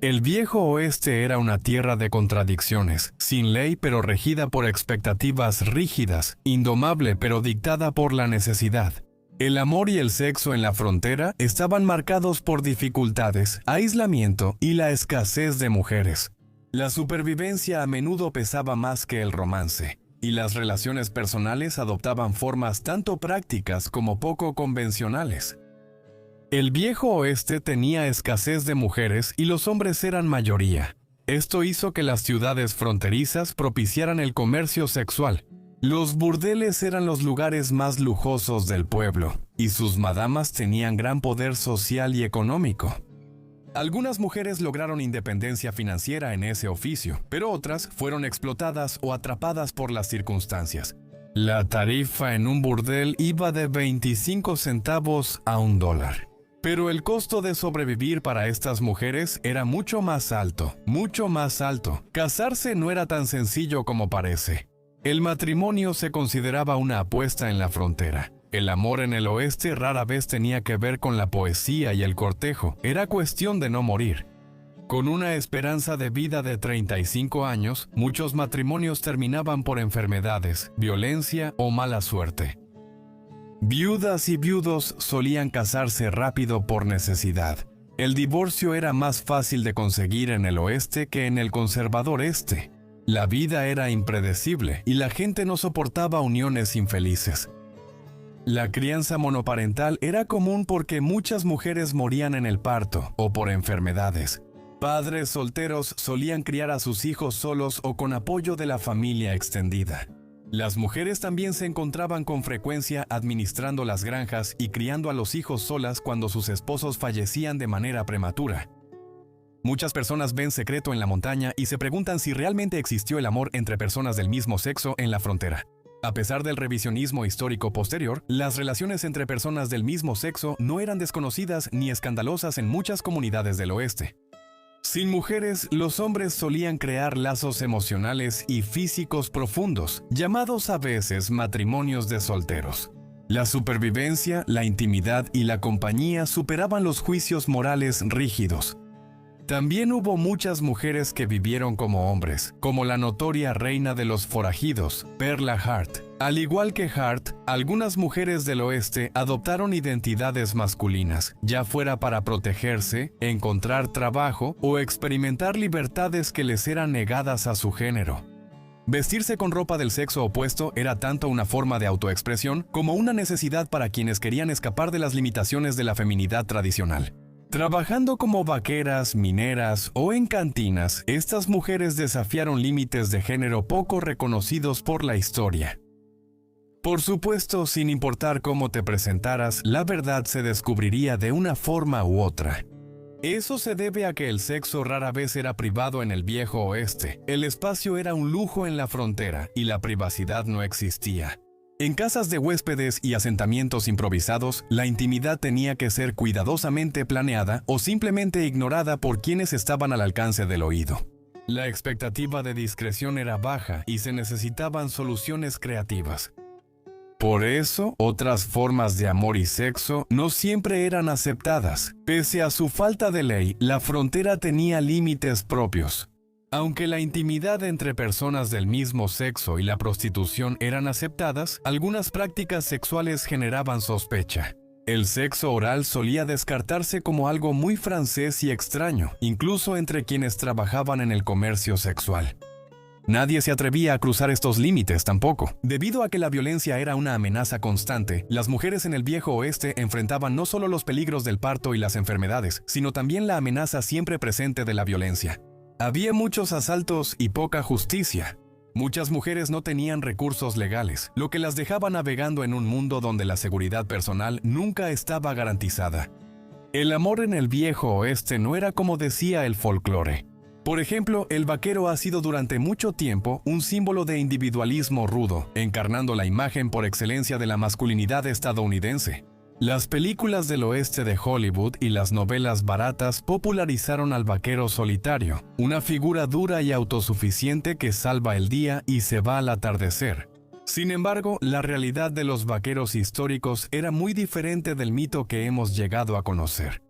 El viejo oeste era una tierra de contradicciones, sin ley pero regida por expectativas rígidas, indomable pero dictada por la necesidad. El amor y el sexo en la frontera estaban marcados por dificultades, aislamiento y la escasez de mujeres. La supervivencia a menudo pesaba más que el romance, y las relaciones personales adoptaban formas tanto prácticas como poco convencionales. El viejo oeste tenía escasez de mujeres y los hombres eran mayoría. Esto hizo que las ciudades fronterizas propiciaran el comercio sexual. Los burdeles eran los lugares más lujosos del pueblo, y sus madamas tenían gran poder social y económico. Algunas mujeres lograron independencia financiera en ese oficio, pero otras fueron explotadas o atrapadas por las circunstancias. La tarifa en un burdel iba de 25 centavos a $1. Pero el costo de sobrevivir para estas mujeres era mucho más alto, mucho más alto. Casarse no era tan sencillo como parece. El matrimonio se consideraba una apuesta en la frontera. El amor en el oeste rara vez tenía que ver con la poesía y el cortejo. Era cuestión de no morir. Con una esperanza de vida de 35 años, muchos matrimonios terminaban por enfermedades, violencia o mala suerte. Viudas y viudos solían casarse rápido por necesidad. El divorcio era más fácil de conseguir en el oeste que en el conservador este. La vida era impredecible y la gente no soportaba uniones infelices. La crianza monoparental era común porque muchas mujeres morían en el parto o por enfermedades. Padres solteros solían criar a sus hijos solos o con apoyo de la familia extendida. Las mujeres también se encontraban con frecuencia administrando las granjas y criando a los hijos solas cuando sus esposos fallecían de manera prematura. Muchas personas ven secreto en la montaña y se preguntan si realmente existió el amor entre personas del mismo sexo en la frontera. A pesar del revisionismo histórico posterior, las relaciones entre personas del mismo sexo no eran desconocidas ni escandalosas en muchas comunidades del oeste. Sin mujeres, los hombres solían crear lazos emocionales y físicos profundos, llamados a veces matrimonios de solteros. La supervivencia, la intimidad y la compañía superaban los juicios morales rígidos. También hubo muchas mujeres que vivieron como hombres, como la notoria reina de los forajidos, Perla Hart. Al igual que Hart, algunas mujeres del oeste adoptaron identidades masculinas, ya fuera para protegerse, encontrar trabajo o experimentar libertades que les eran negadas a su género. Vestirse con ropa del sexo opuesto era tanto una forma de autoexpresión como una necesidad para quienes querían escapar de las limitaciones de la feminidad tradicional. Trabajando como vaqueras, mineras o en cantinas, estas mujeres desafiaron límites de género poco reconocidos por la historia. Por supuesto, sin importar cómo te presentaras, la verdad se descubriría de una forma u otra. Eso se debe a que el sexo rara vez era privado en el viejo oeste, el espacio era un lujo en la frontera y la privacidad no existía. En casas de huéspedes y asentamientos improvisados, la intimidad tenía que ser cuidadosamente planeada o simplemente ignorada por quienes estaban al alcance del oído. La expectativa de discreción era baja y se necesitaban soluciones creativas. Por eso, otras formas de amor y sexo no siempre eran aceptadas. Pese a su falta de ley, la frontera tenía límites propios. Aunque la intimidad entre personas del mismo sexo y la prostitución eran aceptadas, algunas prácticas sexuales generaban sospecha. El sexo oral solía descartarse como algo muy francés y extraño, incluso entre quienes trabajaban en el comercio sexual. Nadie se atrevía a cruzar estos límites tampoco. Debido a que la violencia era una amenaza constante, las mujeres en el viejo oeste enfrentaban no solo los peligros del parto y las enfermedades, sino también la amenaza siempre presente de la violencia. Había muchos asaltos y poca justicia. Muchas mujeres no tenían recursos legales, lo que las dejaba navegando en un mundo donde la seguridad personal nunca estaba garantizada. El amor en el viejo oeste no era como decía el folclore. Por ejemplo, el vaquero ha sido durante mucho tiempo un símbolo de individualismo rudo, encarnando la imagen por excelencia de la masculinidad estadounidense. Las películas del oeste de Hollywood y las novelas baratas popularizaron al vaquero solitario, una figura dura y autosuficiente que salva el día y se va al atardecer. Sin embargo, la realidad de los vaqueros históricos era muy diferente del mito que hemos llegado a conocer.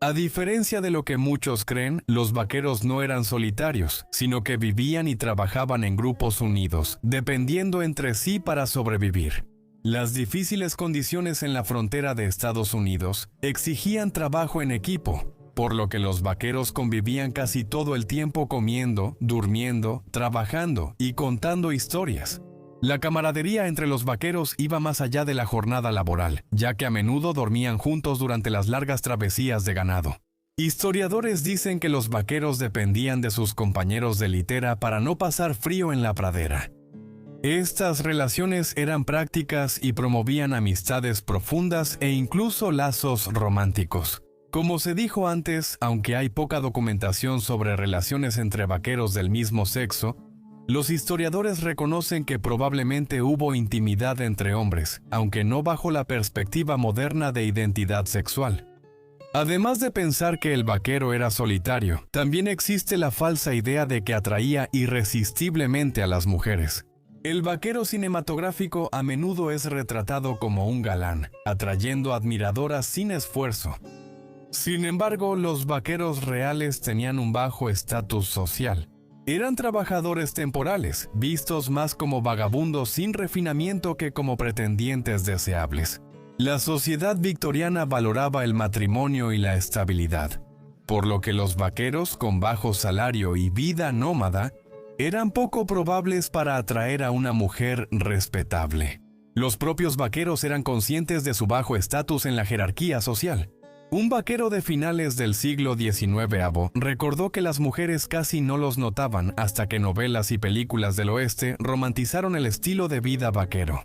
A diferencia de lo que muchos creen, los vaqueros no eran solitarios, sino que vivían y trabajaban en grupos unidos, dependiendo entre sí para sobrevivir. Las difíciles condiciones en la frontera de Estados Unidos exigían trabajo en equipo, por lo que los vaqueros convivían casi todo el tiempo comiendo, durmiendo, trabajando y contando historias. La camaradería entre los vaqueros iba más allá de la jornada laboral, ya que a menudo dormían juntos durante las largas travesías de ganado. Historiadores dicen que los vaqueros dependían de sus compañeros de litera para no pasar frío en la pradera. Estas relaciones eran prácticas y promovían amistades profundas e incluso lazos románticos. Como se dijo antes, aunque hay poca documentación sobre relaciones entre vaqueros del mismo sexo, los historiadores reconocen que probablemente hubo intimidad entre hombres, aunque no bajo la perspectiva moderna de identidad sexual. Además de pensar que el vaquero era solitario, también existe la falsa idea de que atraía irresistiblemente a las mujeres. El vaquero cinematográfico a menudo es retratado como un galán, atrayendo admiradoras sin esfuerzo. Sin embargo, los vaqueros reales tenían un bajo estatus social. Eran trabajadores temporales, vistos más como vagabundos sin refinamiento que como pretendientes deseables. La sociedad victoriana valoraba el matrimonio y la estabilidad, por lo que los vaqueros con bajo salario y vida nómada eran poco probables para atraer a una mujer respetable. Los propios vaqueros eran conscientes de su bajo estatus en la jerarquía social. Un vaquero de finales del siglo XIX recordó que las mujeres casi no los notaban hasta que novelas y películas del oeste romantizaron el estilo de vida vaquero.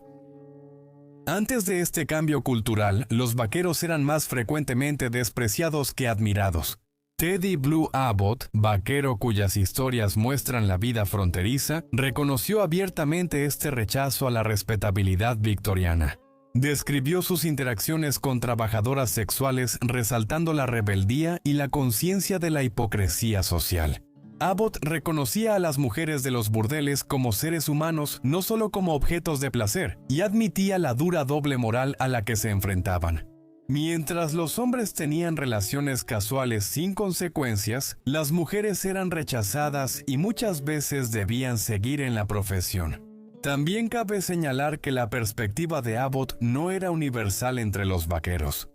Antes de este cambio cultural, los vaqueros eran más frecuentemente despreciados que admirados. Teddy Blue Abbott, vaquero cuyas historias muestran la vida fronteriza, reconoció abiertamente este rechazo a la respetabilidad victoriana. Describió sus interacciones con trabajadoras sexuales resaltando la rebeldía y la conciencia de la hipocresía social. Abbott reconocía a las mujeres de los burdeles como seres humanos, no solo como objetos de placer, y admitía la dura doble moral a la que se enfrentaban. Mientras los hombres tenían relaciones casuales sin consecuencias, las mujeres eran rechazadas y muchas veces debían seguir en la profesión. También cabe señalar que la perspectiva de Abbott no era universal entre los vaqueros.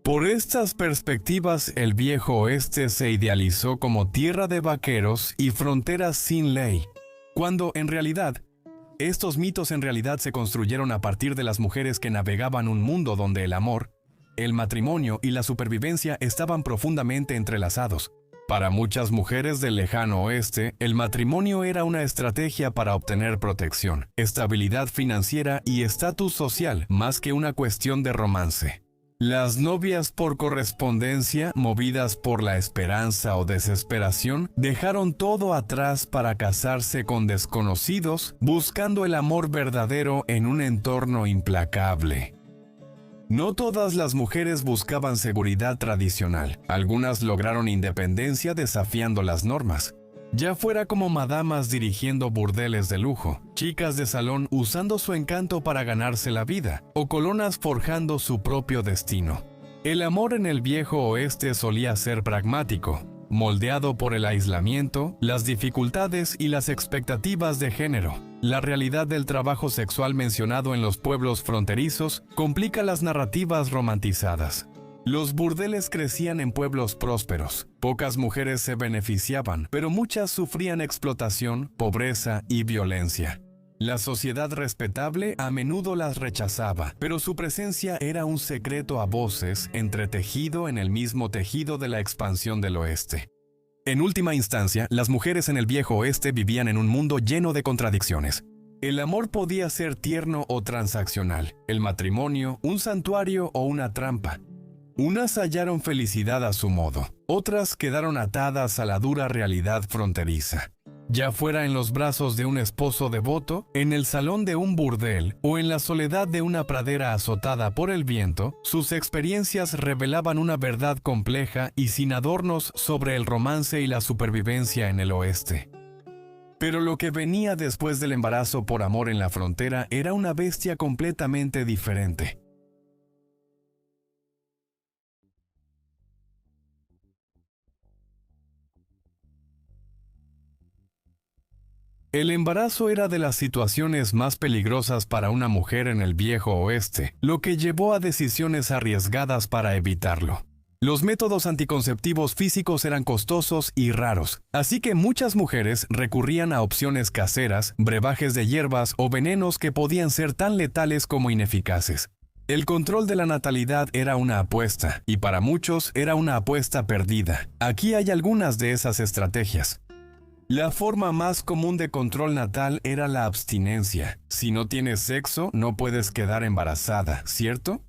Por estas perspectivas, el viejo oeste se idealizó como tierra de vaqueros y fronteras sin ley, cuando en realidad, estos mitos se construyeron a partir de las mujeres que navegaban un mundo donde el amor, el matrimonio y la supervivencia estaban profundamente entrelazados. Para muchas mujeres del lejano oeste, el matrimonio era una estrategia para obtener protección, estabilidad financiera y estatus social, más que una cuestión de romance. Las novias por correspondencia, movidas por la esperanza o desesperación, dejaron todo atrás para casarse con desconocidos, buscando el amor verdadero en un entorno implacable. No todas las mujeres buscaban seguridad tradicional. Algunas lograron independencia desafiando las normas. Ya fuera como madamas dirigiendo burdeles de lujo, chicas de salón usando su encanto para ganarse la vida, o colonas forjando su propio destino. El amor en el viejo oeste solía ser pragmático, moldeado por el aislamiento, las dificultades y las expectativas de género. La realidad del trabajo sexual mencionado en los pueblos fronterizos complica las narrativas romantizadas. Los burdeles crecían en pueblos prósperos. Pocas mujeres se beneficiaban, pero muchas sufrían explotación, pobreza y violencia. La sociedad respetable a menudo las rechazaba, pero su presencia era un secreto a voces, entretejido en el mismo tejido de la expansión del oeste. En última instancia, las mujeres en el viejo oeste vivían en un mundo lleno de contradicciones. El amor podía ser tierno o transaccional, el matrimonio, un santuario o una trampa. Unas hallaron felicidad a su modo, otras quedaron atadas a la dura realidad fronteriza. Ya fuera en los brazos de un esposo devoto, en el salón de un burdel o en la soledad de una pradera azotada por el viento, sus experiencias revelaban una verdad compleja y sin adornos sobre el romance y la supervivencia en el oeste. Pero lo que venía después del embarazo por amor en la frontera era una bestia completamente diferente. El embarazo era de las situaciones más peligrosas para una mujer en el Viejo Oeste, lo que llevó a decisiones arriesgadas para evitarlo. Los métodos anticonceptivos físicos eran costosos y raros, así que muchas mujeres recurrían a opciones caseras, brebajes de hierbas o venenos que podían ser tan letales como ineficaces. El control de la natalidad era una apuesta, y para muchos era una apuesta perdida. Aquí hay algunas de esas estrategias. La forma más común de control natal era la abstinencia. Si no tienes sexo, no puedes quedar embarazada, ¿cierto?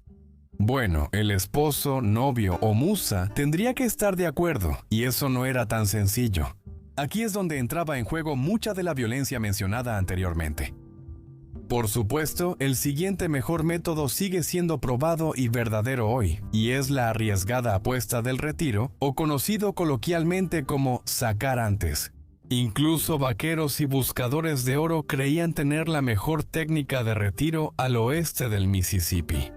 Bueno, el esposo, novio o musa tendría que estar de acuerdo, y eso no era tan sencillo. Aquí es donde entraba en juego mucha de la violencia mencionada anteriormente. Por supuesto, el siguiente mejor método sigue siendo probado y verdadero hoy, y es la arriesgada apuesta del retiro, o conocido coloquialmente como sacar antes. Incluso vaqueros y buscadores de oro creían tener la mejor técnica de retiro al oeste del Mississippi.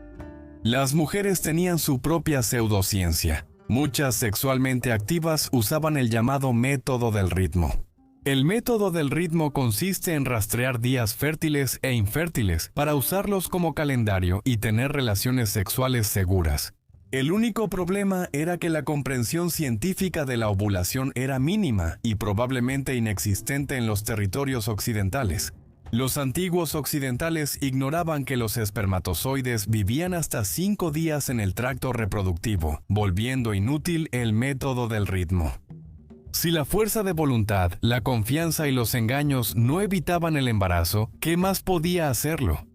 Las mujeres tenían su propia pseudociencia. Muchas sexualmente activas usaban el llamado método del ritmo. El método del ritmo consiste en rastrear días fértiles e infértiles para usarlos como calendario y tener relaciones sexuales seguras. El único problema era que la comprensión científica de la ovulación era mínima y probablemente inexistente en los territorios occidentales. Los antiguos occidentales ignoraban que los espermatozoides vivían hasta 5 días en el tracto reproductivo, volviendo inútil el método del ritmo. Si la fuerza de voluntad, la confianza y los engaños no evitaban el embarazo, ¿qué más podía hacerlo?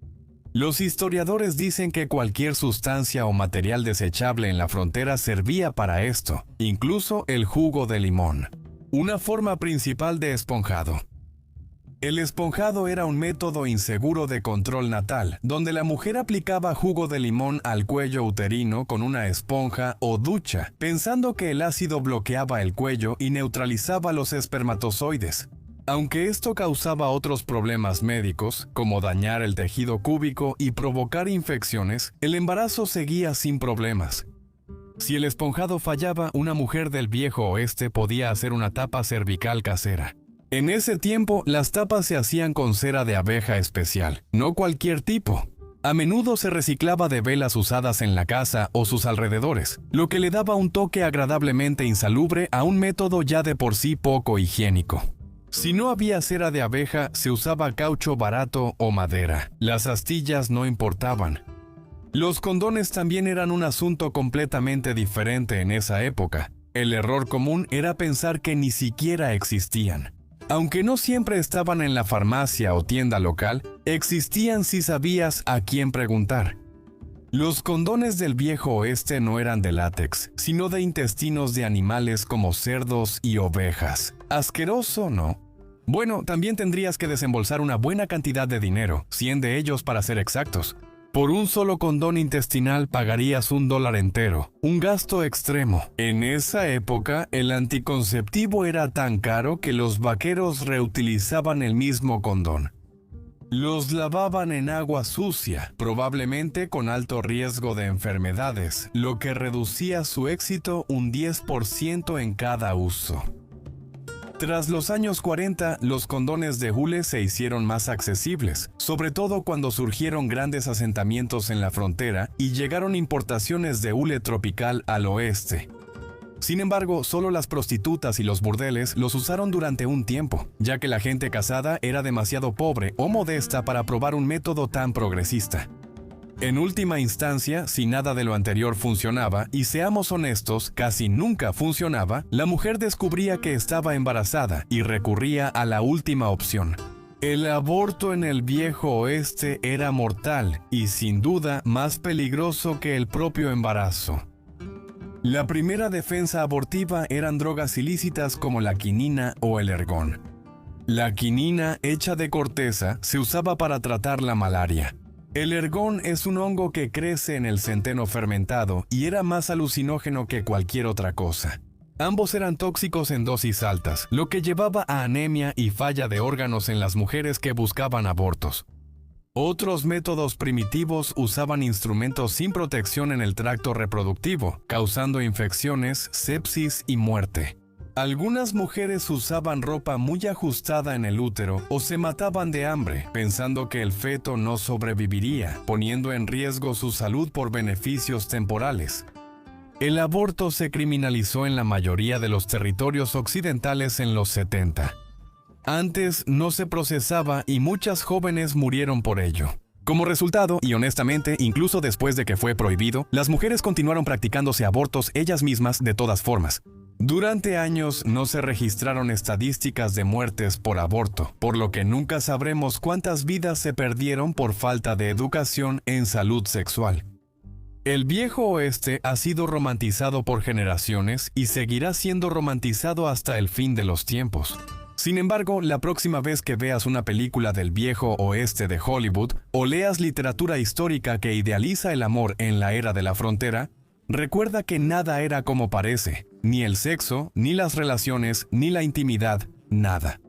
Los historiadores dicen que cualquier sustancia o material desechable en la frontera servía para esto, incluso el jugo de limón, una forma principal de esponjado. El esponjado era un método inseguro de control natal, donde la mujer aplicaba jugo de limón al cuello uterino con una esponja o ducha, pensando que el ácido bloqueaba el cuello y neutralizaba los espermatozoides. Aunque esto causaba otros problemas médicos, como dañar el tejido púbico y provocar infecciones, el embarazo seguía sin problemas. Si el esponjado fallaba, una mujer del Viejo Oeste podía hacer una tapa cervical casera. En ese tiempo, las tapas se hacían con cera de abeja especial, no cualquier tipo. A menudo se reciclaba de velas usadas en la casa o sus alrededores, lo que le daba un toque agradablemente insalubre a un método ya de por sí poco higiénico. Si no había cera de abeja, se usaba caucho barato o madera. Las astillas no importaban. Los condones también eran un asunto completamente diferente en esa época. El error común era pensar que ni siquiera existían. Aunque no siempre estaban en la farmacia o tienda local, existían si sabías a quién preguntar. Los condones del Viejo Oeste no eran de látex, sino de intestinos de animales como cerdos y ovejas. ¿Asqueroso, no? Bueno, también tendrías que desembolsar una buena cantidad de dinero, 100 de ellos para ser exactos. Por un solo condón intestinal pagarías $1 entero, un gasto extremo. En esa época, el anticonceptivo era tan caro que los vaqueros reutilizaban el mismo condón. Los lavaban en agua sucia, probablemente con alto riesgo de enfermedades, lo que reducía su éxito un 10% en cada uso. Tras los años 40, los condones de hule se hicieron más accesibles, sobre todo cuando surgieron grandes asentamientos en la frontera y llegaron importaciones de hule tropical al oeste. Sin embargo, solo las prostitutas y los burdeles los usaron durante un tiempo, ya que la gente casada era demasiado pobre o modesta para probar un método tan progresista. En última instancia, si nada de lo anterior funcionaba, y seamos honestos, casi nunca funcionaba, la mujer descubría que estaba embarazada y recurría a la última opción. El aborto en el Viejo Oeste era mortal y sin duda más peligroso que el propio embarazo. La primera defensa abortiva eran drogas ilícitas como la quinina o el ergón. La quinina, hecha de corteza, se usaba para tratar la malaria. El ergón es un hongo que crece en el centeno fermentado y era más alucinógeno que cualquier otra cosa. Ambos eran tóxicos en dosis altas, lo que llevaba a anemia y falla de órganos en las mujeres que buscaban abortos. Otros métodos primitivos usaban instrumentos sin protección en el tracto reproductivo, causando infecciones, sepsis y muerte. Algunas mujeres usaban ropa muy ajustada en el útero o se mataban de hambre, pensando que el feto no sobreviviría, poniendo en riesgo su salud por beneficios temporales. El aborto se criminalizó en la mayoría de los territorios occidentales en los 70. Antes no se procesaba y muchas jóvenes murieron por ello. Como resultado, y honestamente, incluso después de que fue prohibido, las mujeres continuaron practicándose abortos ellas mismas de todas formas. Durante años no se registraron estadísticas de muertes por aborto, por lo que nunca sabremos cuántas vidas se perdieron por falta de educación en salud sexual. El viejo oeste ha sido romantizado por generaciones y seguirá siendo romantizado hasta el fin de los tiempos. Sin embargo, la próxima vez que veas una película del viejo oeste de Hollywood o leas literatura histórica que idealiza el amor en la era de la frontera, recuerda que nada era como parece, ni el sexo, ni las relaciones, ni la intimidad, nada.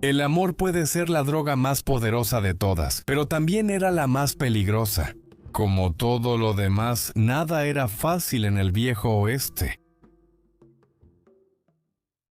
El amor puede ser la droga más poderosa de todas, pero también era la más peligrosa. Como todo lo demás, nada era fácil en el viejo oeste.